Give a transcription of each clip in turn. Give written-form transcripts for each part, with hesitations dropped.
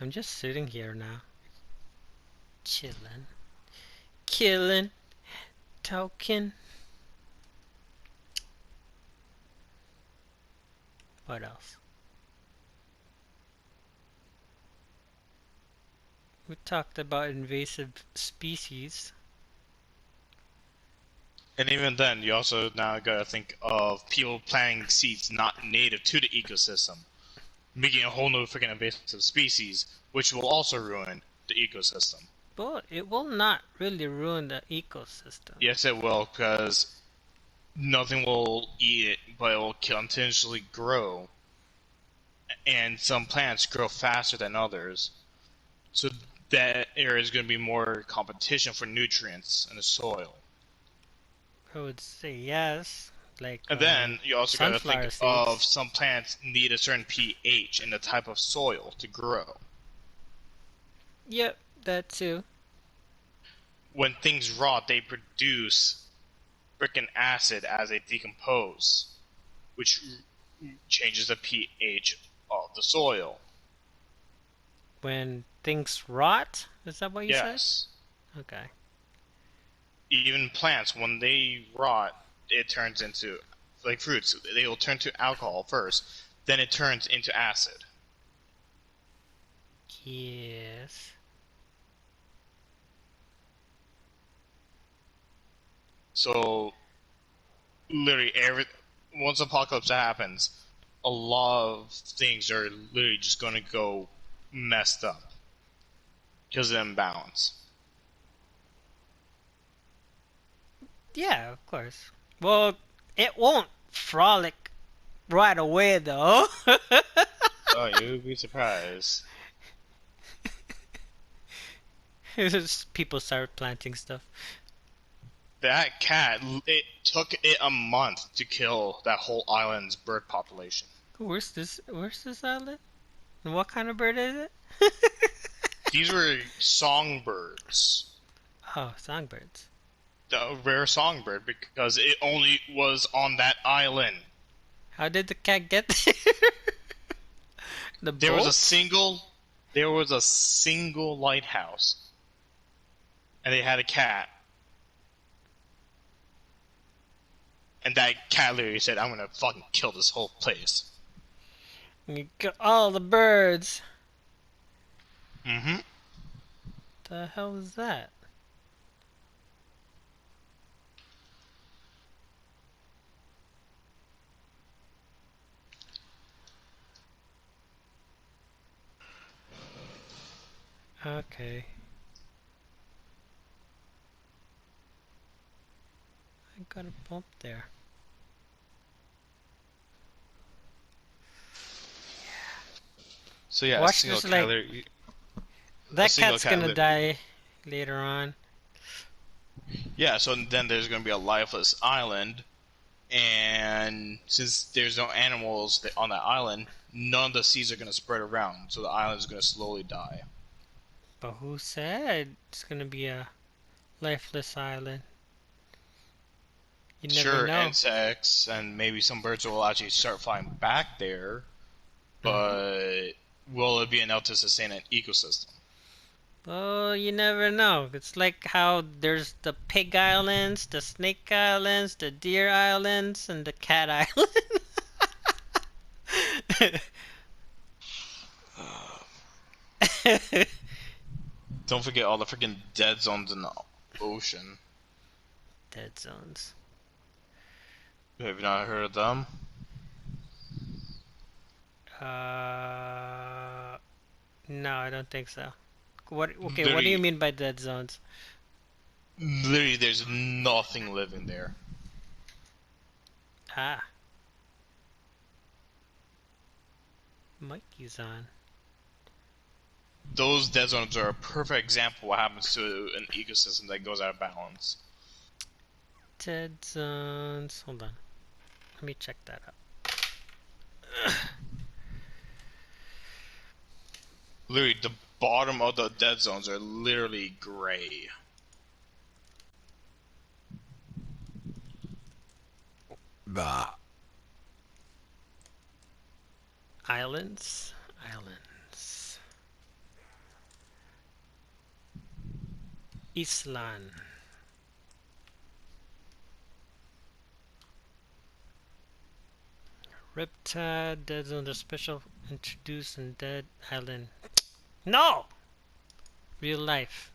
I'm just sitting here now, chilling, killing, talking. What else? We talked about invasive species. And even then, you also now gotta think of people planting seeds not native to the ecosystem, making a whole new freaking invasive species, which will also ruin the ecosystem. But it will not really ruin the ecosystem. Yes, it will, because nothing will eat it, but it will continuously grow. And some plants grow faster than others. So that area is going to be more competition for nutrients in the soil. I would say yes, like And then you also got to think sunflower of seeds. some plants need a certain pH in the type of soil to grow. Yep, that too. When things rot, they produce frickin' acid as they decompose, which changes the pH of the soil. When things rot, is that what you said? Yes. Okay. Even plants, when they rot, it turns into, like fruits, they will turn to alcohol first, then it turns into acid. Yes. So literally once apocalypse happens, a lot of things are literally just going to go messed up because of the imbalance. Yeah, of course. Well, it won't frolic right away though. Oh, you'd be surprised. People start planting stuff. That cat, it took it a month to kill that whole island's bird population. Where's this? Where's this island? And what kind of bird is it? These were songbirds. Oh, songbirds. The rare songbird because it only was on that island. How did the cat get there? The There was a boat? single there was a single lighthouse and they had a cat. And that cat literally said, I'm gonna fucking kill this whole place. You got all the birds. Mm-hmm. The hell is that? Okay. I got a bump there. So yeah, Watch this, like, a that single cat's cat gonna literally. die later on. Yeah, so then there's gonna be a lifeless island, and since there's no animals on that island, none of the seeds are gonna spread around, so the island is gonna slowly die. But who said it's gonna be a lifeless island? You never Sure, know. insects and maybe some birds will actually start flying back there, Hmm. but will it be enough to sustain an ecosystem? Oh, you never know. It's like how there's the pig islands, the snake islands, the deer islands, and the cat island. Don't forget all the freaking dead zones in the ocean. Dead zones. Have you not heard of them? Uh, no, I don't think so. What? Okay, what do you Literally, mean by dead zones? literally, there's nothing living there. Ah, Mikey's on. Those dead zones are a perfect example of what happens to an ecosystem that goes out of balance. Dead zones. Hold on. Let me check that out. Literally, the bottom of the dead zones are literally gray. Bah. Islands. Islands. Islan. Riptide, Dead Zone, the special introduced in Dead Island. No! Real life.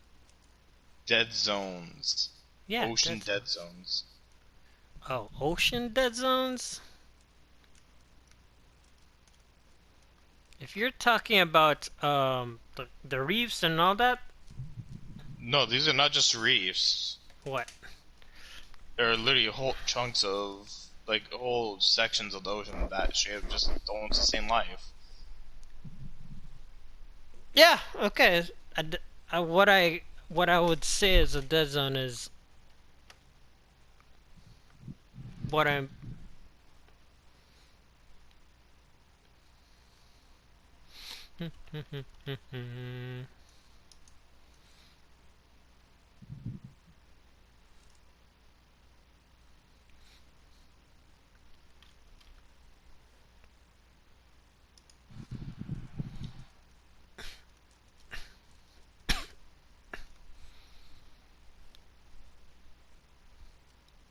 Dead zones. Yeah, Ocean Dead dead Zones. zones. Oh, ocean Dead Zones? If you're talking about the reefs and all that, No, these are not just reefs. what? They're literally whole chunks of, like, whole sections of the ocean that share just almost the same life. Yeah, okay. What I would say is a dead zone is what I'm.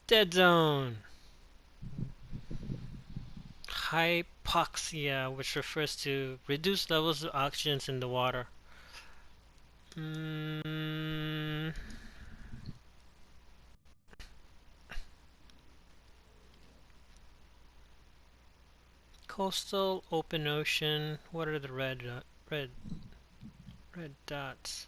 Dead zone. Hypoxia, which refers to reduced levels of oxygen in the water. Mm, coastal, open ocean. What are the red dots?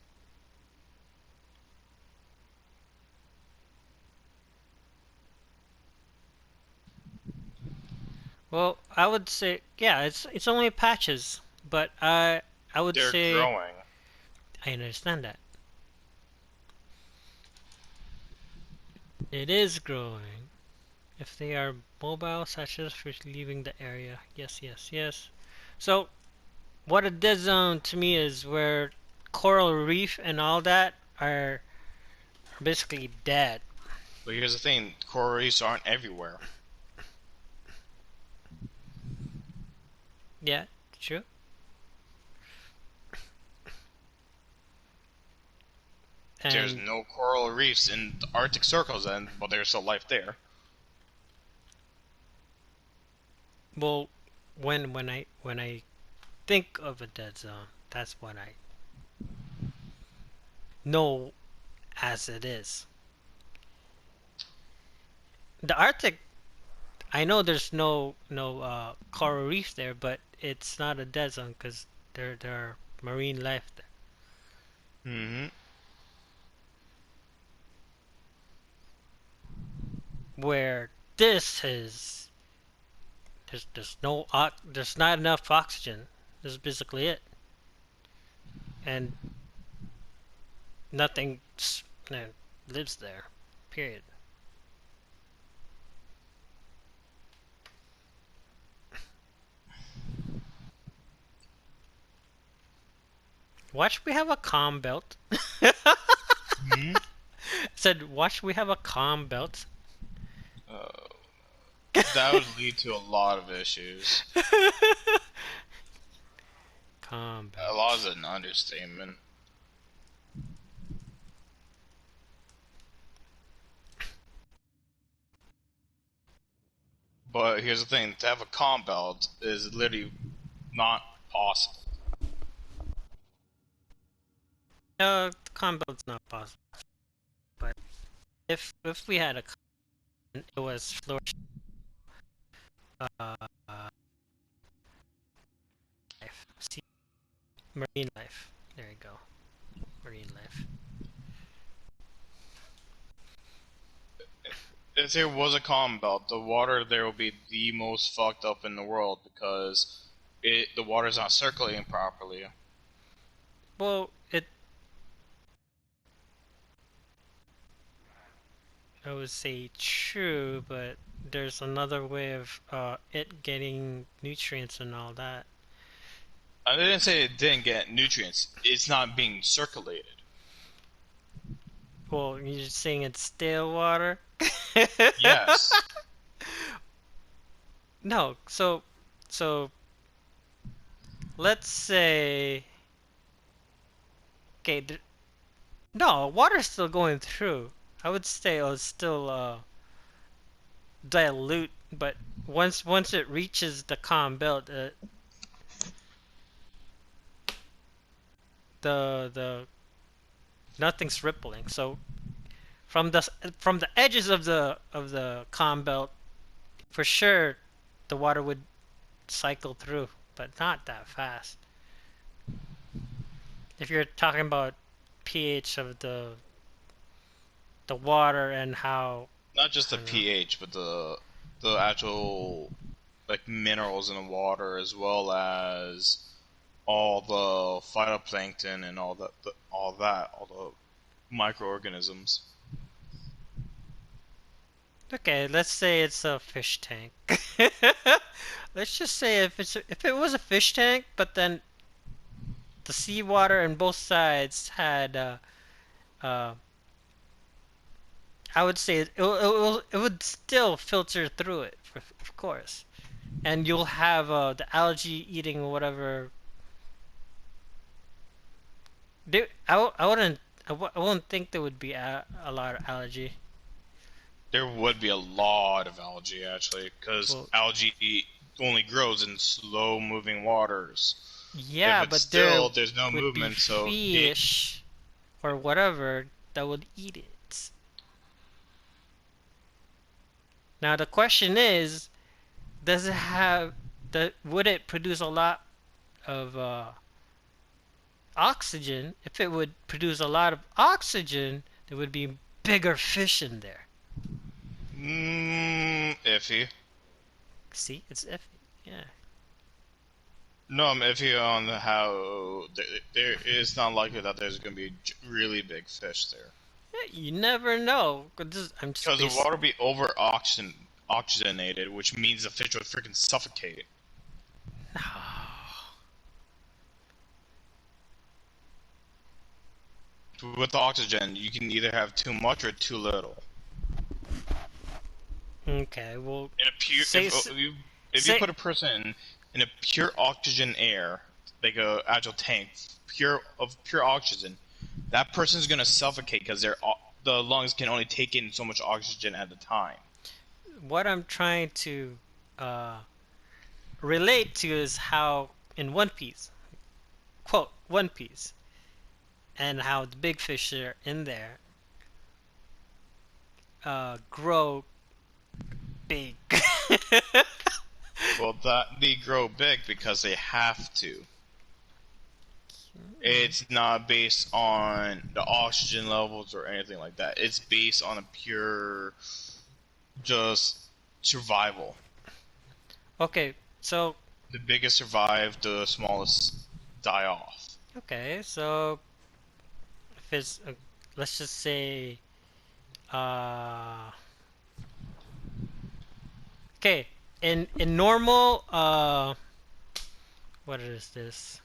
Well, I would say yeah, it's only patches, but I would They're say growing. I understand that. It is growing. If they are mobile, such as for leaving the area. Yes, yes, yes. So, what a dead zone to me is where coral reef and all that are basically dead. But here's the thing, coral reefs aren't everywhere. Yeah, true. There's And no coral reefs in the Arctic circles, and but there's still life there. well, when I think of a dead zone, that's what I know as it is. The Arctic, I know there's no coral reef there, but it's not a dead zone because there are marine life there. Mm-hmm. Where this is, there's not enough oxygen. This is basically it, and nothing lives there. Period. Watch, we have a calm belt. Hmm. Said, watch, we have a calm belt. That would lead to a lot of issues. Calm A lot belt. is an understatement. But here's the thing: to have a calm belt is literally not possible. The calm belt's not possible. But if we had a calm, it was flourish. Uh, life. See, marine life. There you go. Marine life. If there was a calm belt, the water there would be the most fucked up in the world because the water's not circulating properly. Well, I would say true, but there's another way of it getting nutrients and all that. I didn't say it didn't get nutrients. It's not being circulated. Well, you're saying it's stale water? Yes. No, so let's say okay, No, water's still going through. I would say it'll still dilute, but once it reaches the calm belt, the nothing's rippling. So from the edges of the calm belt, for sure, the water would cycle through, but not that fast. If you're talking about pH of the water and how, Not just I the don't know. pH, but the actual like minerals in the water, as well as all the phytoplankton and all the microorganisms. Okay, let's say it's a fish tank. Let's just say if it was a fish tank, but then the seawater on both sides had uh, I would say it would still filter through it, of course, and you'll have the algae eating whatever. I wouldn't I wouldn't think there would be a lot of algae. There would be a lot of algae actually, because Well, algae only grows in slow-moving waters. If yeah, it's but there still, there's no would be movement, so it fish or whatever that would eat it. Now the question is, does it have would it produce a lot of oxygen? If it would produce a lot of oxygen, there would be bigger fish in there. iffy. See, it's iffy. Yeah. No, I'm iffy on how there is not likely that there's going to be really big fish there. Yeah, you never know. I'm just Because the based. water would be oxygenated, which means the fish would freaking suffocate. With the oxygen, you can either have too much or too little. Okay, well, In a pure, say if you say put a person in a pure oxygen air, like a actual tank, pure oxygen, that person's gonna suffocate because the lungs can only take in so much oxygen at a time. what I'm trying to uh, relate to is how in One Piece, quote One Piece, and how the big fish are in there grow big. Well, that they grow big because they have to. It's not based on the oxygen levels or anything like that. It's based on a pure just survival. Okay, so The biggest survive, the smallest die off. okay, so if it's let's just say uh okay, in normal what is this?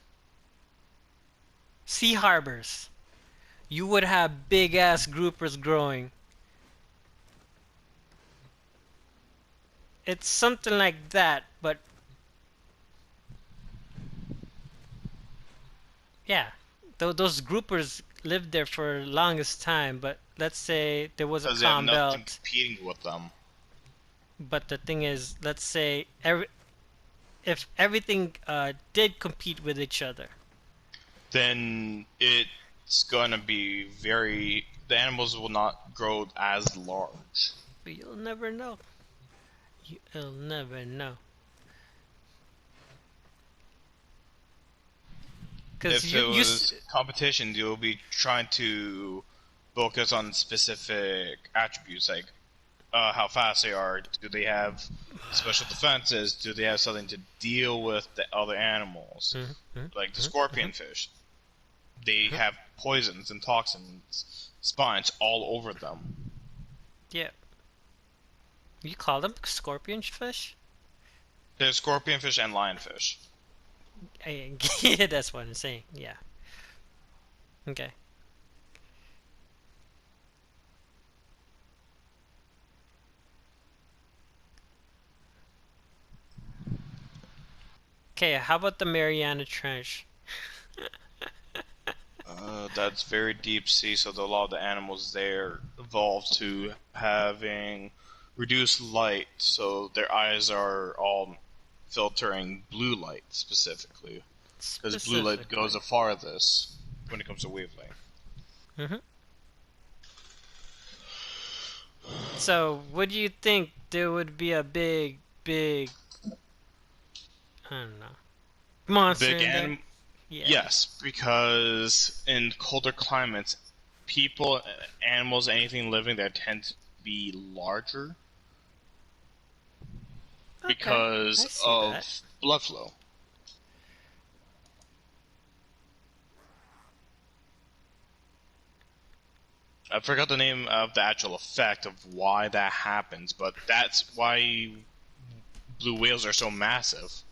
Sea harbors, you would have big ass groupers growing. It's something like that, but yeah, those groupers lived there for longest time. But let's say there was a Because they have calm nothing belt. competing with them. But the thing is, let's say if everything did compete with each other, Then it's gonna be the animals will not grow as large. but you'll never know. You'll never know. Cause If it was competition, you'll be trying to focus on specific attributes like how fast they are. Do they have special defenses? Do they have something to deal with the other animals? Mhm, mhm, Like the mhm, scorpion mhm, fish, they mhm. have poisons and toxins, spines all over them. Yeah, you call them scorpion fish? There's scorpion fish and lionfish. Yeah, that's what I'm saying. Yeah. Okay. Okay. How about the Mariana Trench? But that's very deep sea, so a lot of the animals there evolved to having reduced light, so their eyes are all filtering blue light specifically, because blue light goes Specifically. the farthest when it comes to wavelength. Hmm. So, would you think there would be a big, I don't know, monster Big in there? anim, Yeah. yes, because in colder climates, people, animals, anything living there tend to be larger Okay, I because see that. of blood flow. I forgot the name of the actual effect of why that happens, but that's why blue whales are so massive.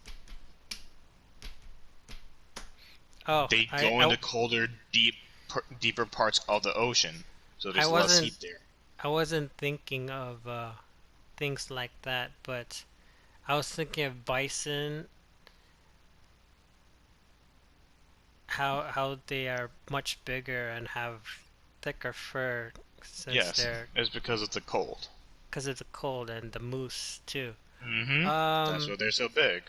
Oh, They I, go I, into colder, deeper parts of the ocean, so I there's less wasn't, heat there. I wasn't thinking of things like that, but I was thinking of bison, how they are much bigger and have thicker fur since Yes, they're it's because of the cold. because of the cold and the moose too. Mm-hmm. That's Um, why they're so big.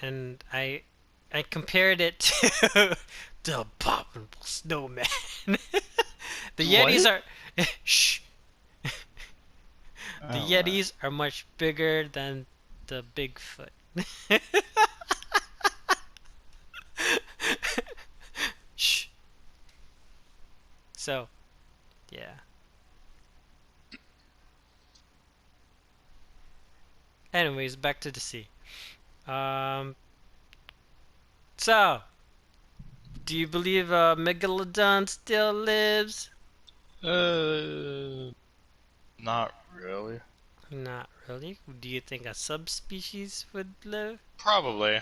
and I compared it to the abominable snowman. The Yetis What? are shh. The Oh my. Yetis are much bigger than the Bigfoot. Shh. So yeah. Anyways, back to the sea. Um. So, do you believe Megalodon still lives? Uh, not really. Not really. Do you think a subspecies would live? Probably.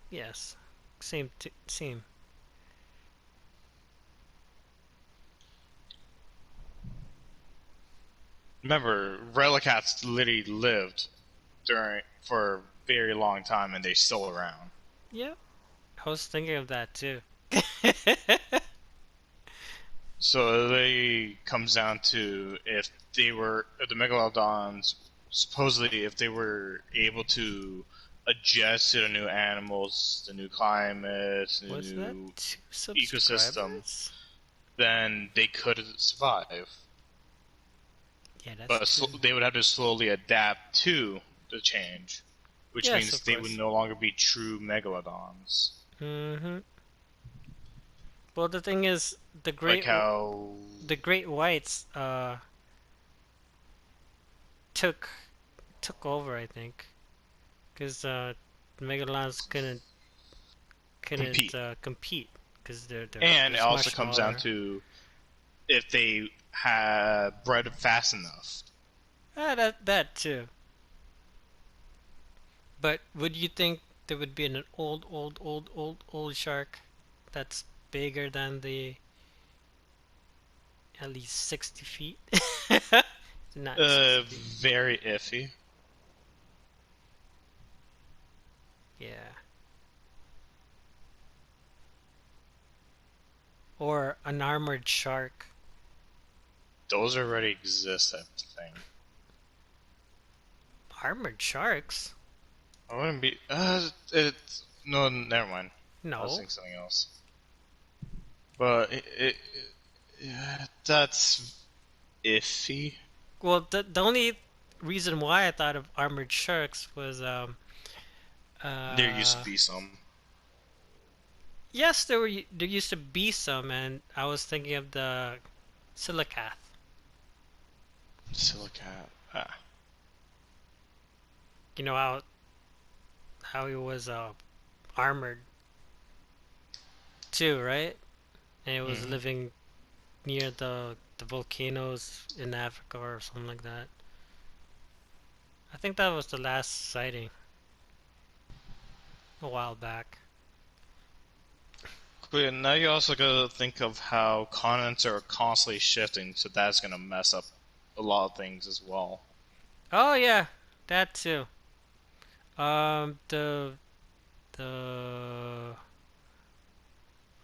Yes. Same. Same. Remember, Relicats literally lived during for a very long time, and they're still around. Yep. I was thinking of that too. So it comes down to if the megalodons supposedly if they were able to adjust to the new animals, the new climates, the Was that new 2 ecosystem, subscribers? then they could survive. Yeah, that's But true. they would have to slowly adapt to the change, which Yes, means of they would course. no longer be true megalodons. Mm-hmm. Well, the thing is, Like how the great whites took took over, I think, because megalodons couldn't compete. compete because And they're it also much comes down smaller. to if they had bred fast enough. That too. But would you think there would be an old shark that's bigger than the at least 60 feet? Not 60. Very iffy. Yeah. Or an armored shark. Those already exist, I think. Armored sharks? I wouldn't be. No, never mind. I was No. thinking something else. But yeah, that's iffy. Well, the only reason why I thought of armored sharks was There used uh to be some yes, there used to be some, and I was thinking of the silicath. silicat. Ah. You know how he was armored too, right? And it was Hmm. living near the volcanoes in Africa or something like that. I think that was the last sighting a while back. But yeah, now you also gotta think of how continents are constantly shifting, so that's gonna mess up a lot of things as well. Oh yeah, that too. The the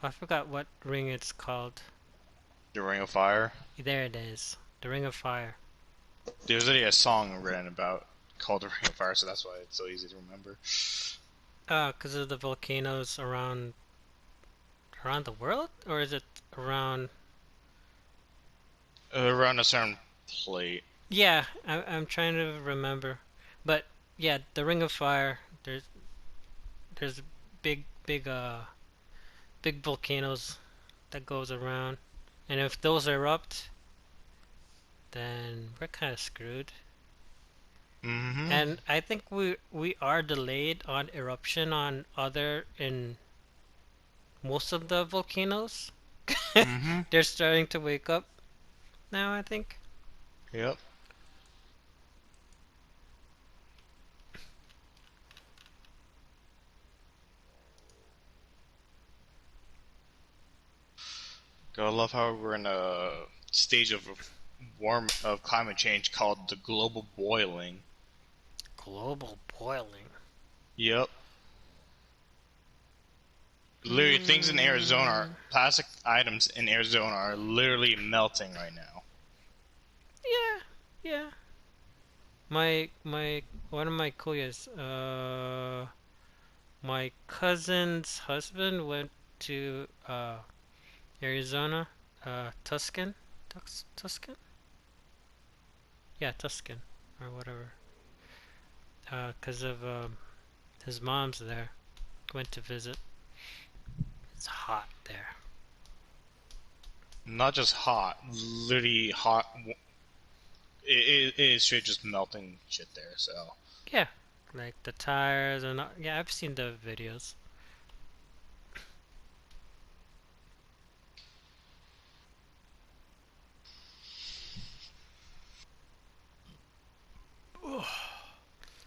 I forgot what ring it's called. The Ring of Fire. There it is. The Ring of Fire. There's already a song written about called The Ring of Fire, so that's why it's so easy to remember. 'Cause of the volcanoes around the world, or is it around? Around a certain plate. Yeah, I'm trying to remember, but yeah, the Ring of Fire. There's big volcanoes that goes around, and if those erupt, then we're kind of screwed. Mm-hmm. And I think we are delayed on eruption on other in most of the volcanoes. Mm-hmm. They're starting to wake up now, I think. Yep. I love how we're in a stage of climate change called the global boiling. Global boiling. Yep. Literally, things in Arizona are Mm, plastic items in Arizona are literally melting right now. yeah, yeah. My one of my kuyas, my cousin's husband went to Arizona, Tuscan, yeah, Tuscan or whatever, 'cause of his mom's there. Went to visit. It's hot there. Not just hot, literally hot. It is straight just melting shit there. So Yeah, like the tires and yeah, I've seen the videos.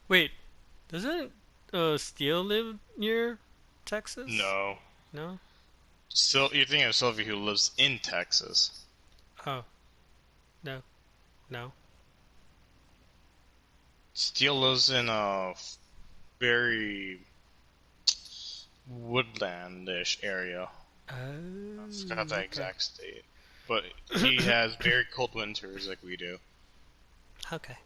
Wait, doesn't Steel live near Texas? no. No. Still, you're thinking of Sylvie who lives in Texas. Oh no, no. Steele lives in a very woodlandish area. I forgot Oh, that okay, exact state. But he has very cold winters like we do. okay.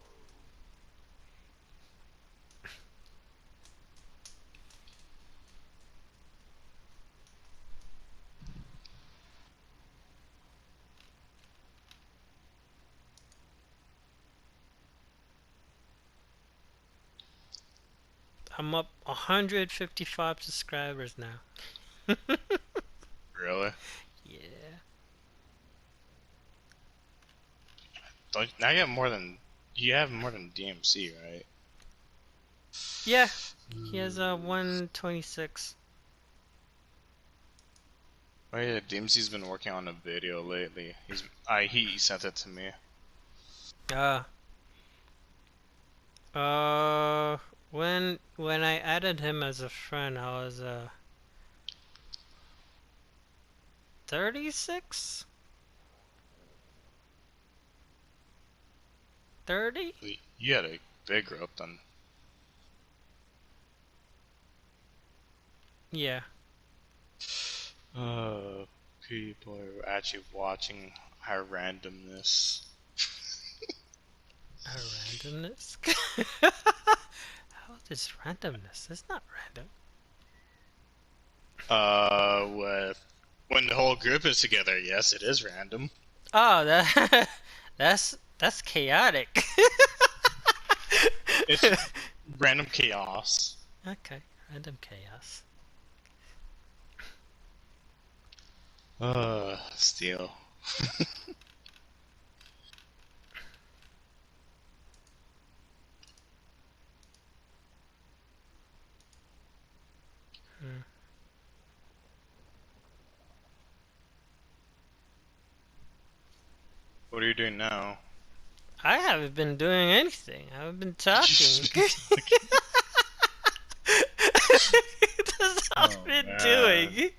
I'm up 155 subscribers now. Really? Yeah. Don't now you have more than DMC, right? Yeah, he has a 126. Oh yeah, DMC's been working on a video lately. He sent it to me. Uh, uh, when I added him as a friend, I was 36, 30. You had a big growth then. Yeah, Uh, People are actually watching our randomness. a randomness. How is randomness? It's not random. With when the whole group is together, yes, it is random. Oh, that that's chaotic. It's random chaos. Okay, random chaos. Steel. Hmm. What are you doing now? I haven't been doing anything. I've been talking. That's all I've Oh been man. doing.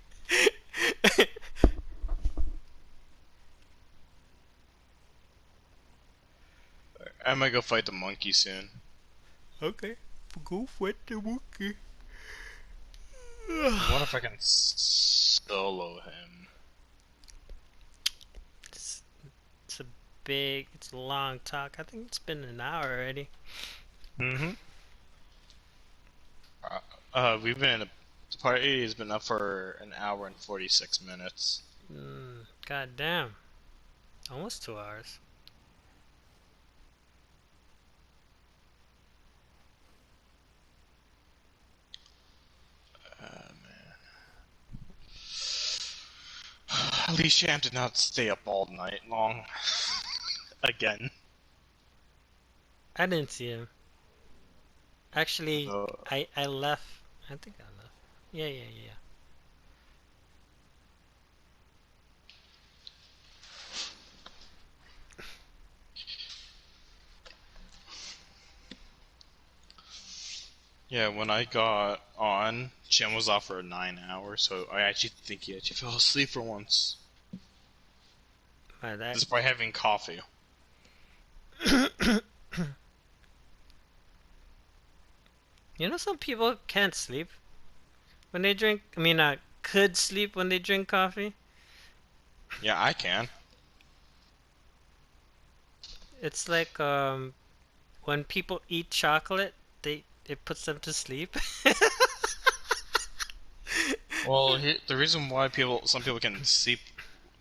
I might go fight the monkey soon. Okay, go fight the monkey. I wonder if I can solo him. It's, it's a long talk. I think it's been an hour already. Mm-hmm. We've been the party has been up for an hour and 46 minutes. God damn. Almost 2 hours. Man. At least Sham did not stay up all night long. Again. I didn't see him. Actually, Uh, I left. I think I left. Yeah, yeah, yeah. yeah, when I got on, Sham was off for 9 hours, so I actually think he actually fell asleep for once. By that. Despite having coffee. You know, some people can't sleep when they drink. Could sleep when they drink coffee. Yeah, I can. It's like when people eat chocolate, it puts them to sleep. Well, the reason why some people can sleep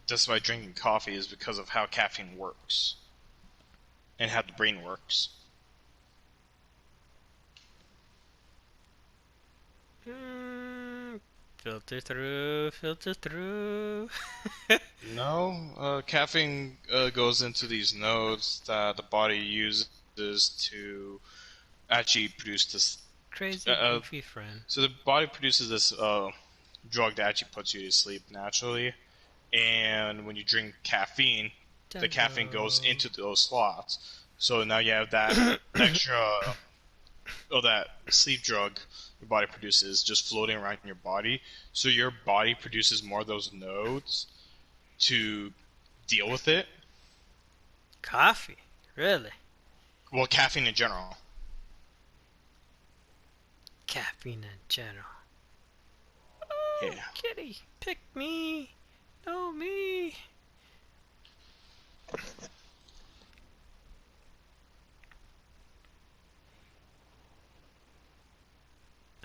just by drinking coffee is because of how caffeine works and how the brain works. Mm, filter through, filter through. No, caffeine goes into these nodes that the body uses to actually produce this. Crazy Uh, goofy friend. so the body produces this drug that actually puts you to sleep naturally, and when you drink caffeine, the caffeine goes Dunzo. into those slots. So now you have that extra, that sleep drug your body produces just floating around in your body. So your body produces more of those nodes to deal with it. Coffee, really? Well, caffeine in general. Caffeine in general. Oh, Yeah. kitty, pick me. No, me.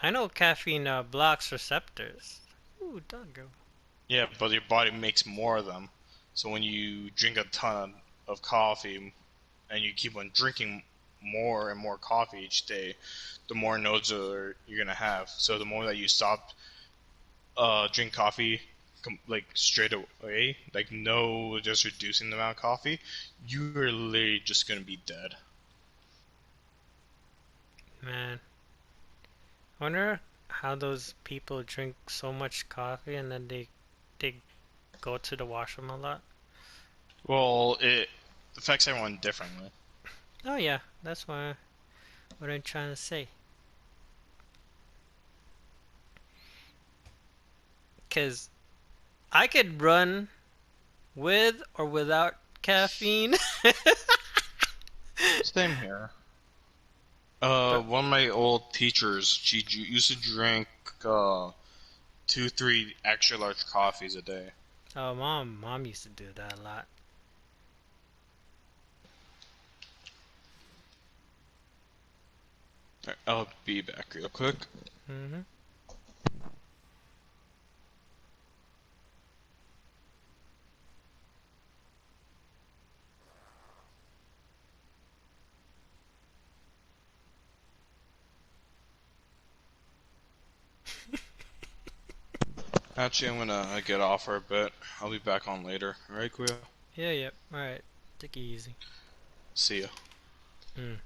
I know caffeine blocks receptors. Ooh, doggo. Yeah, but your body makes more of them. So when you drink a ton of coffee and you keep on drinking more and more coffee each day, the more nodes you're gonna have. So the more that you stop drink coffee like straight away, like no just reducing the amount of coffee, you're literally just gonna be dead. Man, I wonder how those people drink so much coffee and then they go to the washroom a lot. Well, it affects everyone differently. Oh yeah, that's what I'm trying to say. Cause I could run with or without caffeine. Same here. But One of my old teachers, she used to drink two, three extra large coffees a day. oh, mom used to do that a lot. Alright, I'll be back real quick. Hmm. Actually, I'm gonna get off for a bit. I'll be back on later. Alright, Kuya? Yeah, yep. All right, take it easy. See ya. Mm.